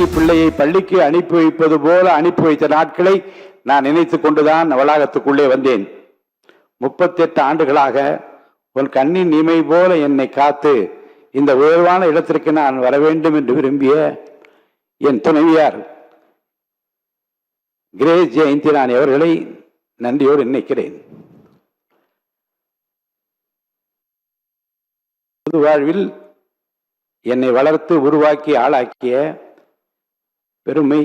பொள்ளாச்சி பிள்ளையை பள்ளிக்கு அனுப்பி வைப்பது போல அனுப்பி வைத்த நாட்களை நான் நினைத்துக் கொண்டுதான் வளாகத்துக்குள்ளே வந்தேன். 38 ஆண்டுகளாக உன் கண்ணின் இமை போல என்னை காத்து இந்த உயர்வான இடத்திற்கு நான் வர வேண்டும் என்று விரும்பிய என் துணைவியார் கிரேஸ் ஜெயந்திராணி அவர்களை நன்றியோடு நினைக்கிறேன். பொது வாழ்வில் என்னை வளர்த்து உருவாக்கி ஆளாக்கிய பெருமை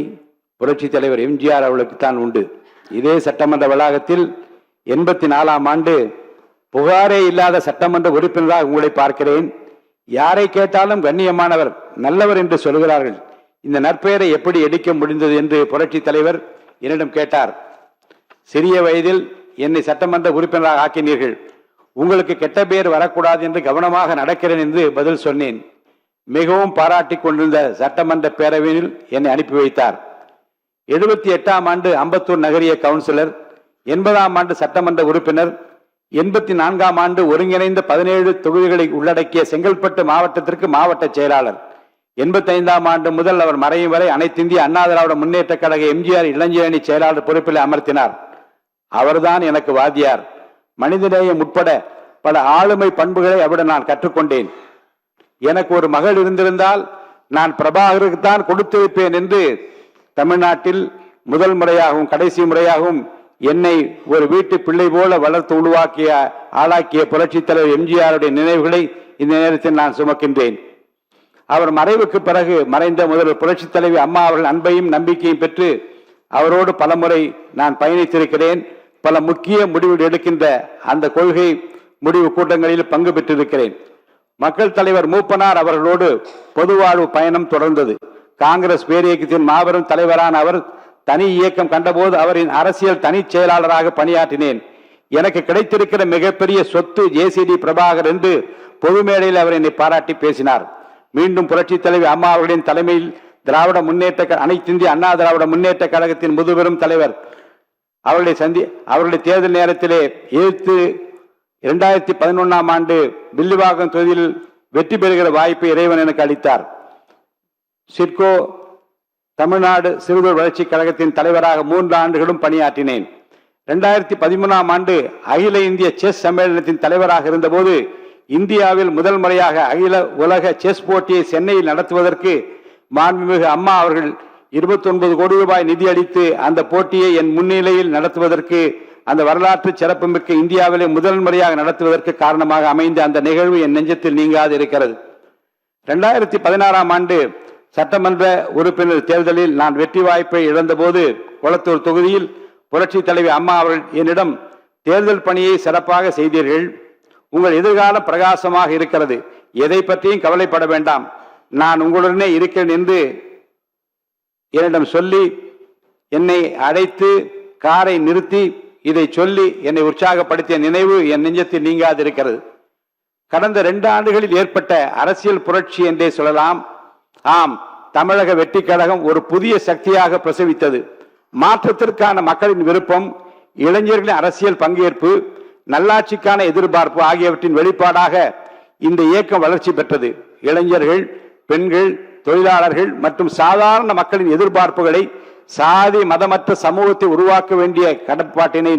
புரட்சி தலைவர் எம்ஜிஆர் அவர்களுக்குத்தான் உண்டு. இதே சட்டமன்ற வளாகத்தில் 84ஆம் ஆண்டு புகாரே இல்லாத சட்டமன்ற உறுப்பினராக உங்களை பார்க்கிறேன். யாரை கேட்டாலும் கண்ணியமானவர், நல்லவர் என்று சொல்கிறார்கள். இந்த நற்பெயரை எப்படி எடுக்க முடிந்தது என்று புரட்சி தலைவர் என்னிடம் கேட்டார். சிறிய வயதில் என்னை சட்டமன்ற உறுப்பினராக ஆக்கினீர்கள், உங்களுக்கு கெட்ட பெயர் வரக்கூடாது என்று கவனமாக நடக்கிறேன் என்று பதில் சொன்னேன். மிகவும் பாராட்டி கொண்டிருந்த சட்டமன்ற பேரவையில் என்னை அனுப்பி வைத்தார். 78ஆம் ஆண்டு அம்பத்தூர் நகரிய கவுன்சிலர், 80ஆம் ஆண்டு சட்டமன்ற உறுப்பினர், 84ஆம் ஆண்டு ஒருங்கிணைந்த 17 தொகுதிகளை உள்ளடக்கிய செங்கல்பட்டு மாவட்டத்திற்கு மாவட்ட செயலாளர், 85ஆம் ஆண்டு முதல் அவர் மறையும் வரை அனைத்து இந்திய அண்ணா திராவிட முன்னேற்ற கழக எம்ஜிஆர் இளைஞரணி செயலாளர் பொறுப்பில் அமர்த்தினார். அவர்தான் எனக்கு வாத்தியார். மனிதநேயம் உட்பட பல ஆளுமை பண்புகளை அவரிடம் நான் கற்றுக்கொண்டேன். எனக்கு ஒரு மகள் இருந்திருந்தால் நான் பிரபாகருக்குத்தான் கொடுத்து வைப்பேன் என்று தமிழ்நாட்டில் முதல் முறையாகவும் கடைசி முறையாகவும் என்னை ஒரு வீட்டு பிள்ளை போல வளர்த்து உருவாக்கிய ஆளாக்கிய புரட்சி தலைவர் எம்ஜிஆருடைய நினைவுகளை இந்த நேரத்தில் நான் சுமக்கின்றேன். அவர் மறைவுக்கு பிறகு மறைந்த முதல்வர் புரட்சி தலைவி அம்மா அவர்கள் அன்பையும் நம்பிக்கையும் பெற்று அவரோடு பலமுறை நான் பயணித்திருக்கிறேன். பல முக்கிய முடிவுகள் எடுக்கின்ற அந்த கொள்கை முடிவு கூட்டங்களில் பங்கு பெற்றிருக்கிறேன். மக்கள் தலைவர் மூப்பனார் அவர்களோடு பொதுவாழ்வு பயணம் தொடர்ந்தது. காங்கிரஸ் பேரியக்கத்தின் மாபெரும் தலைவரான அவர் தனி இயக்கம் கண்டபோது அவரின் அரசியல் தனி செயலாளராக பணியாற்றினேன். எனக்கு கிடைத்திருக்கிற மிகப்பெரிய சொத்து ஜேசிடி பிரபாகர் என்று பொது மேடையில் அவர் என்னை பாராட்டி பேசினார். மீண்டும் புரட்சி தலைவி அம்மா அவர்களின் தலைமையில் திராவிட முன்னேற்ற அனைத்து இந்திய அண்ணா திராவிட முன்னேற்ற கழகத்தின் முதுபெரும் தலைவர் அவருடைய தேர்தல் நேரத்திலே எதிர்த்து 2011ஆம் ஆண்டு வில்லிவாக்கம் தொகுதியில் வெற்றி பெறுகிற வாய்ப்பை இறைவன் எனக்கு அளித்தார். சிட்கோ தமிழ்நாடு சிறுதொழில் வளர்ச்சி கழகத்தின் தலைவராக 3 ஆண்டுகளும் பணியாற்றினேன். 2013ஆம் ஆண்டு அகில இந்திய செஸ் சம்மேளனத்தின் தலைவராக இருந்தபோது இந்தியாவில் முதல் முறையாக அகில உலக செஸ் போட்டியை சென்னையில் நடத்துவதற்கு மாண்புமிகு அம்மா அவர்கள் 29 கோடி ரூபாய் நிதி அளித்து அந்த போட்டியை என் முன்னிலையில் நடத்துவதற்கு, அந்த வரலாற்று சிறப்புமிக்க இந்தியாவிலே முதல் முறையாக நடத்துவதற்கு காரணமாக அமைந்த அந்த நிகழ்வு என் நெஞ்சத்தில் நீங்காது இருக்கிறது. 2016ஆம் ஆண்டு சட்டமன்ற உறுப்பினர் தேர்தலில் நான் வெற்றி வாய்ப்பை இழந்தபோது கொளத்தூர் தொகுதியில் புரட்சி தலைவி அம்மா அவர்கள் என்னிடம், தேர்தல் பணியை சிறப்பாக செய்தீர்கள், உங்கள் எதிர்காலம் பிரகாசமாக இருக்கிறது, எதை பற்றியும் கவலைப்பட வேண்டாம், நான் உங்களுடனே இருக்கிறேன் என்று என்னிடம் சொல்லி என்னை அழைத்து காரை நிறுத்தி இதை சொல்லி என்னை உற்சாகப்படுத்திய நினைவு என் நெஞ்சத்தில் நீங்காது இருக்கிறது. கடந்த 2 ஆண்டுகளில் ஏற்பட்ட அரசியல் புரட்சி என்றே சொல்லலாம். ஆம், தமிழக வெற்றி கழகம் ஒரு புதிய சக்தியாக பிரசவித்தது. மாற்றத்திற்கான மக்களின் விருப்பம், இளைஞர்களின் அரசியல் பங்கேற்பு, நல்லாட்சிக்கான எதிர்பார்ப்பு ஆகியவற்றின் வெளிப்பாடாக இந்த இயக்கம் வளர்ச்சி பெற்றது. இளைஞர்கள், பெண்கள், தொழிலாளர்கள் மற்றும் சாதாரண மக்களின் எதிர்பார்ப்புகளை சாதி மதமற்ற சமூகத்தை உருவாக்க வேண்டிய கடப்பாட்டினை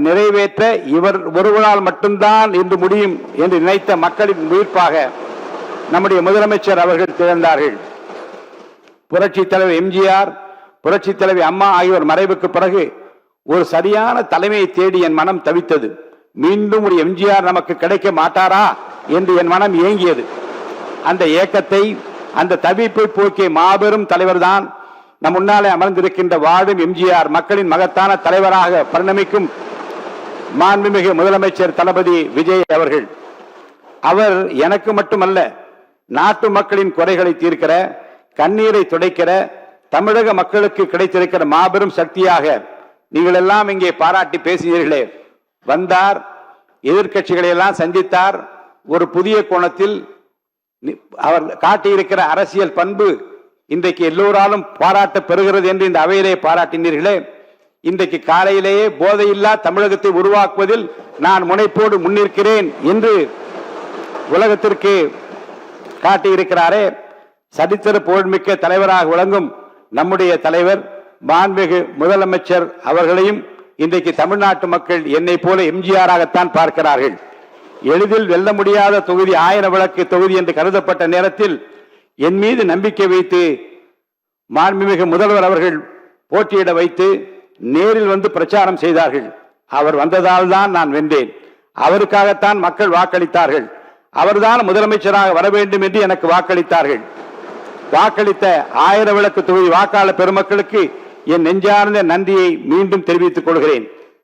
நிறைவேற்ற இவர் ஒருவரால் மட்டும்தான் என்று முடியும் என்று நினைத்த மக்களின் உயிர்ப்பாக நம்முடைய முதலமைச்சர் அவர்கள் திகழ்ந்தார்கள். புரட்சி தலைவர் எம்ஜிஆர், புரட்சி தலைவி அம்மா ஆகியோர் மறைவுக்கு பிறகு ஒரு சரியான தலைமையை தேடி என் மனம் தவித்தது. மீண்டும் ஒரு எம்ஜிஆர் நமக்கு கிடைக்க மாட்டாரா என்று என் மனம் ஏங்கியது. அந்த ஏக்கத்தை, அந்த தவிப்பை போக்கிய மாபெரும் தலைவர் தான் நம் முன்னாலே அமர்ந்திருக்கின்ற வாழும் எம்ஜிஆர், மக்களின் மகத்தான தலைவராக பரிணமிக்கும் மாண்புமிகு முதலமைச்சர் தளபதி விஜய் அவர்கள். அவர் எனக்கு மட்டுமல்ல, நாட்டு மக்களின் குறைகளை தீர்க்கிற, கண்ணீரை துடைக்கிற, தமிழக மக்களுக்கு கிடைத்திருக்கிற மாபெரும் சக்தியாக நீங்கள் எல்லாம் இங்கே பாராட்டி பேசினீர்களே. வந்தார், எதிர்கட்சிகளை எல்லாம் சந்தித்தார். ஒரு புதிய கோணத்தில் அவர் காட்டியிருக்கிற அரசியல் பண்பு இன்றைக்கு எல்லோராலும் பாராட்ட பெறுகிறது என்று இந்த அவையிலே பாராட்டினீர்களே. இன்றைக்கு காலையிலேயே போதையில்லா தமிழகத்தை உருவாக்குவதில் நான் முனைப்போடு முன்னிற்கிறேன் என்று உலகத்திற்கு காட்டியிருக்கிறாரே. சரித்திர புகழ்மிக்க தலைவராக விளங்கும் நம்முடைய தலைவர் மாண்புமிகு முதலமைச்சர் அவர்களையும் இன்றைக்கு தமிழ்நாட்டு மக்கள் என்னை போல எம்ஜிஆராகத்தான் பார்க்கிறார்கள். எளிதில் வெல்ல முடியாத தொகுதி 1000 விளக்கு தொகுதி என்று கருதப்பட்ட நேரத்தில் என் மீது நம்பிக்கை வைத்து மாண்புமிகு முதல்வர் அவர்கள் போட்டியிட வைத்து நேரில் வந்து பிரச்சாரம் செய்தார்கள். அவர் வந்ததால் தான் நான் வென்றேன். அவருக்காகத்தான் மக்கள் வாக்களித்தார்கள். அவர்தான் முதலமைச்சராக வர வேண்டும் என்று எனக்கு வாக்களித்தார்கள். வாக்களித்த 1000 விளக்கு தொகுதி வாக்காளர் பெருமக்களுக்கு என் நெஞ்சார்ந்த நன்றியை மீண்டும் தெரிவித்துக் கொள்கிறேன்.